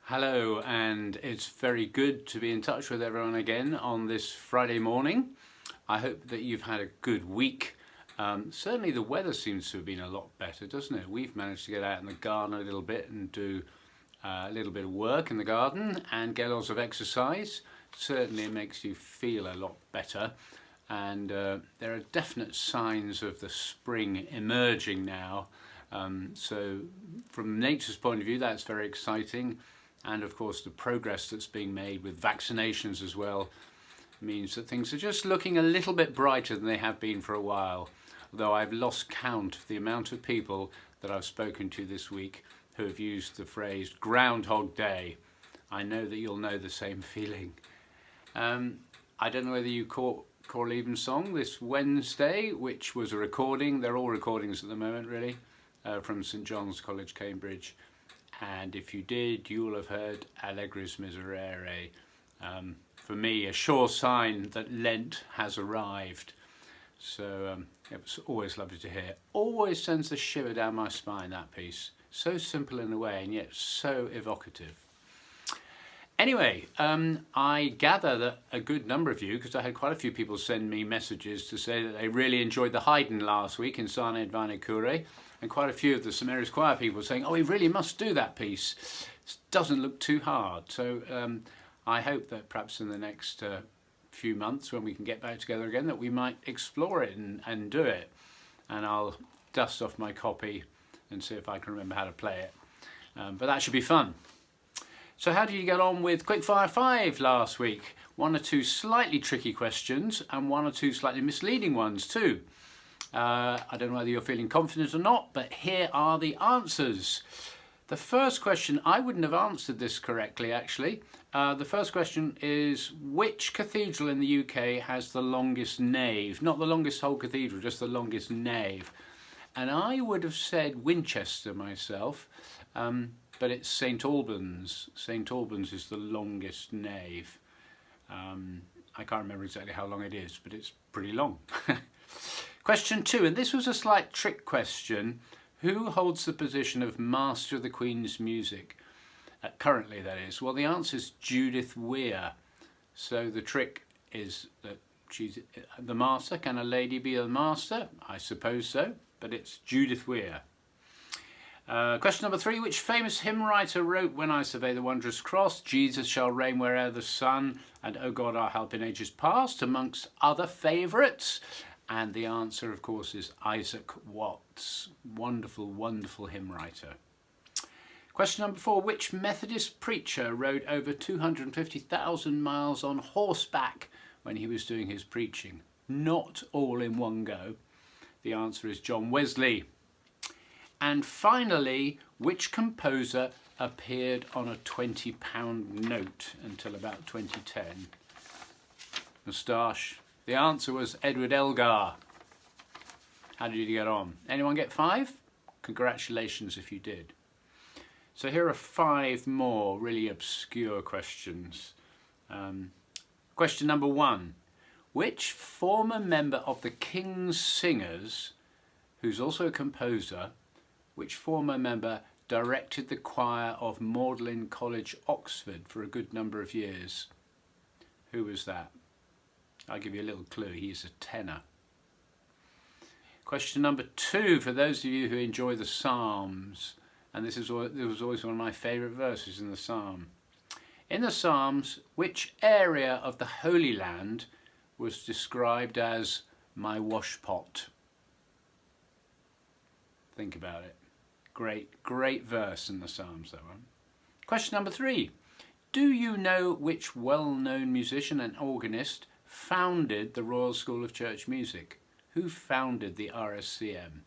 Hello, and it's very good to be in touch with everyone again on this Friday morning. I hope that you've had a good week. Certainly the weather seems to have been a lot better, doesn't it? We've managed to get out in the garden a little bit and do a little bit of work in the garden and get lots of exercise. Certainly it makes you feel a lot better, and there are definite signs of the spring emerging now. So from nature's point of view, that's very exciting. And of course the progress that's being made with vaccinations as well means that things are just looking a little bit brighter than they have been for a while. Although I've lost count of the amount of people that I've spoken to this week who have used the phrase Groundhog Day. I know that you'll know the same feeling. I don't know whether you caught Coral Evensong this Wednesday, which was a recording. They're all recordings at the moment really, from St John's College, Cambridge. And if you did, you will have heard Allegris Miserere. For me, a sure sign that Lent has arrived. So it was always lovely to hear. Always sends a shiver down my spine, that piece. So simple in a way, and yet so evocative. Anyway, I gather that a good number of you, because I had quite a few people send me messages to say that they really enjoyed the Haydn last week in Sane Vane Cure, and quite a few of the St Mary's Choir people saying, oh, we really must do that piece. It doesn't look too hard. So I hope that perhaps in the next few months, when we can get back together again, that we might explore it and do it. And I'll dust off my copy and see if I can remember how to play it. But that should be fun. So how did you get on with Quickfire 5 last week? One or two slightly tricky questions and one or two slightly misleading ones too. I don't know whether you're feeling confident or not, but here are the answers. The first question, I wouldn't have answered this correctly actually. The first question is, which cathedral in the UK has the longest nave? Not the longest whole cathedral, just the longest nave. And I would have said Winchester myself, but it's St Albans. St Albans is the longest nave. I can't remember exactly how long it is, but it's pretty long. Question 2, and this was a slight trick question. Who holds the position of Master of the Queen's Music? Currently, that is. Well, the answer is Judith Weir. So the trick is that she's the master. Can a lady be a master? I suppose so, but it's Judith Weir. Question number 3, which famous hymn writer wrote When I Survey the Wondrous Cross, Jesus shall reign where'er the sun, and O God our help in ages past, amongst other favourites? And the answer, of course, is Isaac Watts. Wonderful, wonderful hymn writer. Question number 4, which Methodist preacher rode over 250,000 miles on horseback when he was doing his preaching? Not all in one go. The answer is John Wesley. And finally, which composer appeared on a £20 note until about 2010? Moustache. The answer was Edward Elgar. How did you get on? Anyone get 5? Congratulations if you did. So here are 5 more really obscure questions. Question number 1. Which former member of the King's Singers, who's also a composer, which former member directed the choir of Magdalen College, Oxford for a good number of years? Who was that? I'll give you a little clue. He's a tenor. Question number 2, for those of you who enjoy the Psalms, and this was always one of my favourite verses in the Psalm. In the Psalms, which area of the Holy Land was described as my washpot? Think about it. Great, great verse in the Psalms, that one. Question number 3. Do you know which well-known musician and organist founded the Royal School of Church Music? Who founded the RSCM?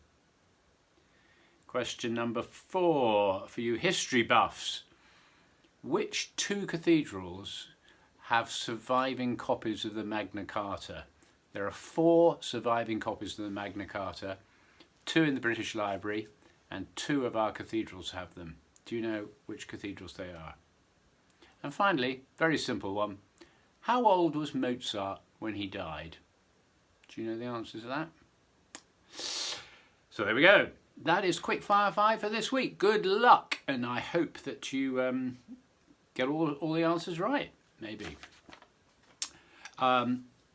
Question number 4, for you history buffs. Which 2 cathedrals have surviving copies of the Magna Carta? There are 4 surviving copies of the Magna Carta, 2 in the British Library, and 2 of our cathedrals have them. Do you know which cathedrals they are? And finally, very simple one. How old was Mozart when he died? Do you know the answer to that? So there we go. That is Quickfire 5 for this week. Good luck, and I hope that you get all the answers right, maybe.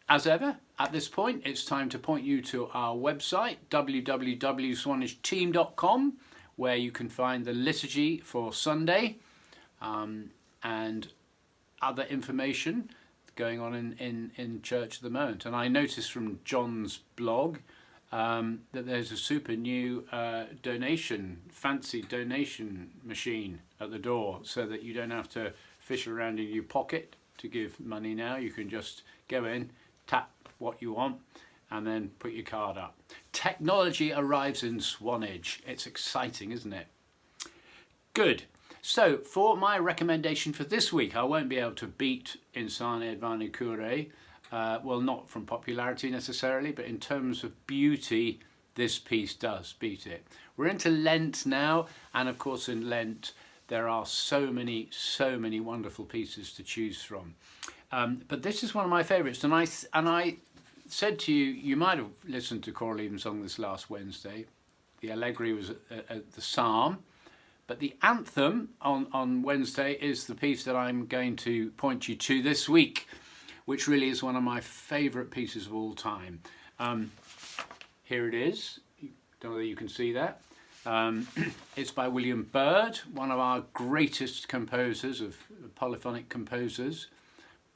As ever, at this point, it's time to point you to our website, www.swanishteam.com, where you can find the liturgy for Sunday and other information going on in church at the moment. And I noticed from John's blog that there's a super new fancy donation machine at the door, so that you don't have to fish around in your pocket to give money now. You can just go in, tap what you want, and then put your card up. Technology arrives in Swanage. It's exciting, isn't it? Good. So for my recommendation for this week, I won't be able to beat Insane Vanicure. Well, not from popularity necessarily, but in terms of beauty, this piece does beat it. We're into Lent now, and of course in Lent there are so many wonderful pieces to choose from. But this is one of my favourites, and I said to you, you might have listened to Choral Evensong this last Wednesday. The Allegri was at the Psalm, but the anthem on Wednesday is the piece that I'm going to point you to this week, which really is one of my favourite pieces of all time. Here it is. Don't know whether you can see that. It's by William Byrd, one of our greatest composers, of polyphonic composers.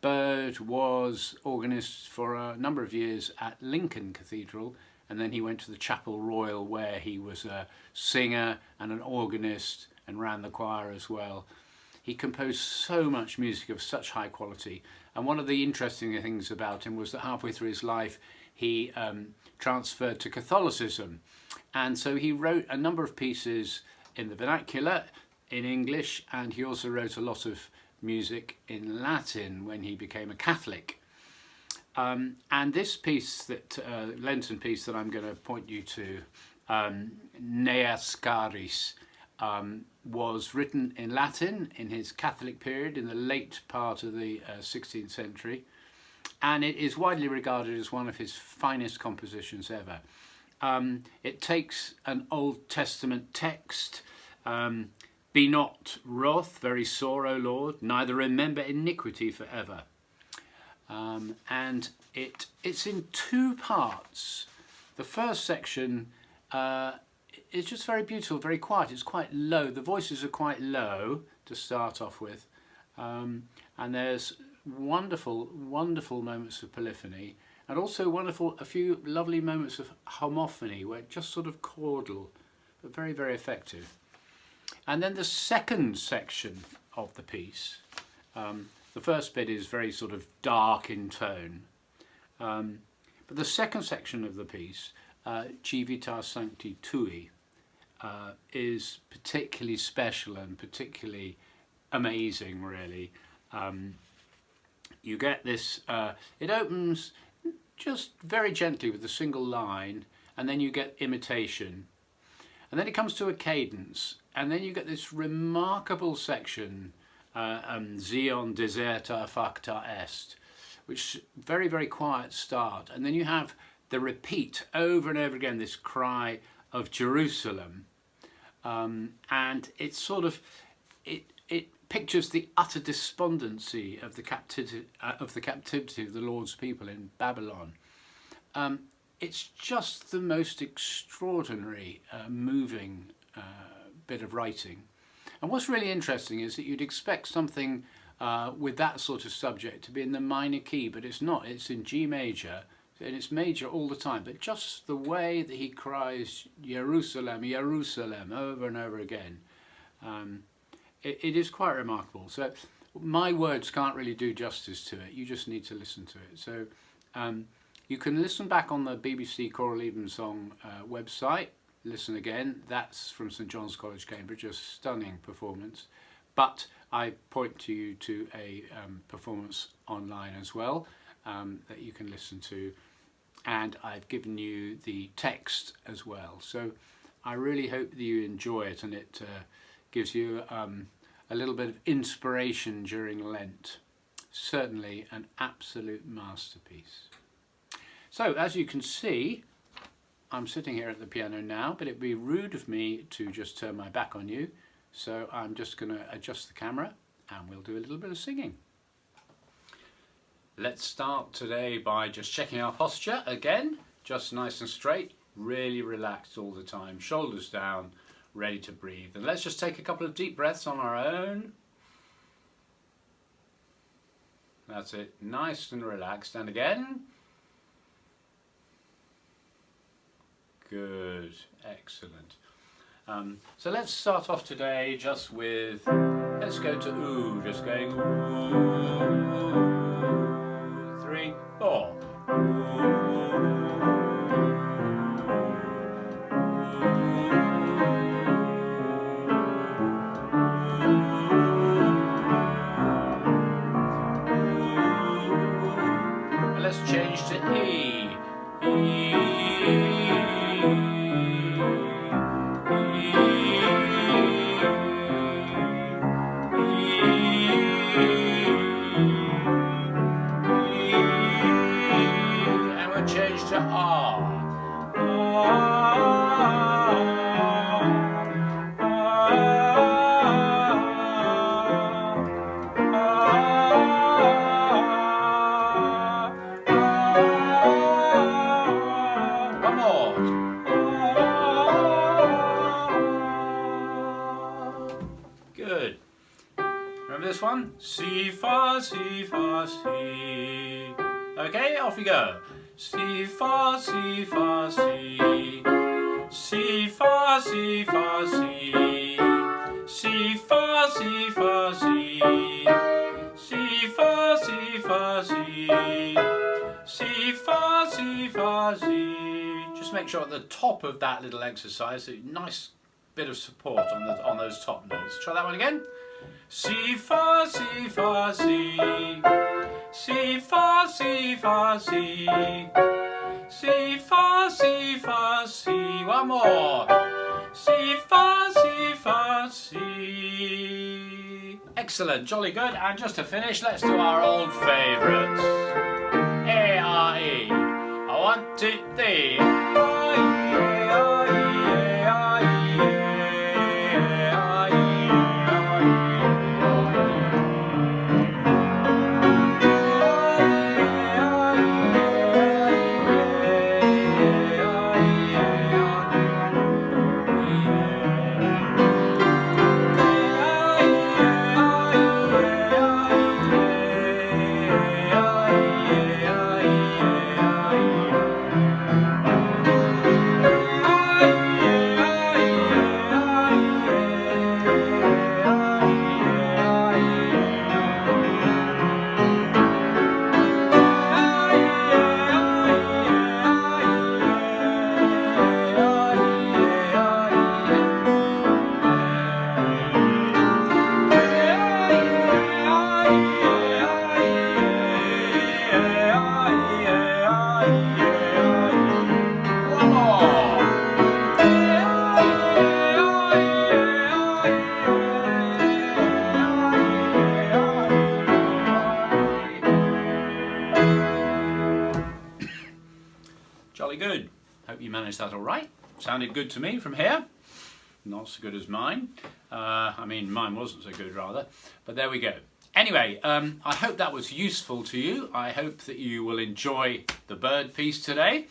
Byrd was organist for a number of years at Lincoln Cathedral, and then he went to the Chapel Royal, where he was a singer and an organist and ran the choir as well. He composed so much music of such high quality, and one of the interesting things about him was that halfway through his life he transferred to Catholicism, and so he wrote a number of pieces in the vernacular, in English, and he also wrote a lot of music in Latin when he became a Catholic. And this piece, that Lenten piece that I'm going to point you to, Neas Caris, was written in Latin in his Catholic period in the late part of the 16th century, and it is widely regarded as one of his finest compositions ever. It takes an Old Testament text, be not wroth, very sore, O Lord, neither remember iniquity forever. And it's in two parts. The first section is just very beautiful, very quiet. It's quite low. The voices are quite low to start off with. And there's wonderful moments of polyphony, and also a few lovely moments of homophony, where it's just sort of chordal, but very, very effective. And then the second section of the piece, the first bit is very sort of dark in tone, but the second section of the piece, Civitas Sancti Tui, is particularly special and particularly amazing, really. You get this, it opens just very gently with a single line, and then you get imitation, and then it comes to a cadence, and then you get this remarkable section, Zion deserta facta est, which very, very quiet start, and then you have the repeat over and over again, this cry of Jerusalem, and it's sort of, it pictures the utter despondency of the captivity of the Lord's people in Babylon. It's just the most extraordinary, moving bit of writing. And what's really interesting is that you'd expect something with that sort of subject to be in the minor key, but it's not. It's in G major, and it's major all the time. But just the way that he cries Jerusalem, Jerusalem over and over again, it is quite remarkable. So my words can't really do justice to it. You just need to listen to it. So you can listen back on the BBC Choral Evensong website. Listen again. That's from St John's College, Cambridge. A stunning performance. But I point to you to a performance online as well that you can listen to. And I've given you the text as well. So I really hope that you enjoy it, and it gives you a little bit of inspiration during Lent. Certainly an absolute masterpiece. So as you can see, I'm sitting here at the piano now, but it'd be rude of me to just turn my back on you. So I'm just going to adjust the camera and we'll do a little bit of singing. Let's start today by just checking our posture again, just nice and straight, really relaxed all the time, shoulders down, ready to breathe. And let's just take a couple of deep breaths on our own. That's it, nice and relaxed. And again. Good, excellent. So let's start off today just with, let's go to ooh, just going ooh, 3, 4. And let's change to E. E. To R. One more. Good. Remember this one? Si, fa, si, fa, si. Okay, off we go. Si, fa, si, fa, si. Si, fa, si, fa, si. Si, fa, si, fa, si. Si, fa, si, fa, si. Si, fa, si, fa, si. Just make sure at the top of that little exercise, a nice bit of support on those top notes. Try that one again. Si, fa, si, fa, si. Si, fa, si, fa, si. Si, fa, si, fa, si. One more. Si, fa, si, fa, si. Excellent, jolly good. And just to finish, let's do our old favourites. A, R, E. 1, 2, 3. Jolly good. Hope you managed that all right. Sounded good to me from here. Not so good as mine. I mean, mine wasn't so good rather. But there we go. Anyway, I hope that was useful to you. I hope that you will enjoy the bird piece today.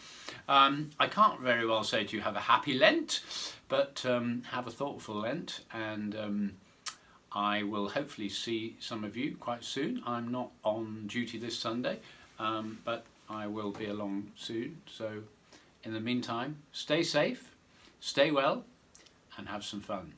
I can't very well say to you have a happy Lent, but have a thoughtful Lent, and I will hopefully see some of you quite soon. I'm not on duty this Sunday, but I will be along soon. So in the meantime, stay safe, stay well, and have some fun.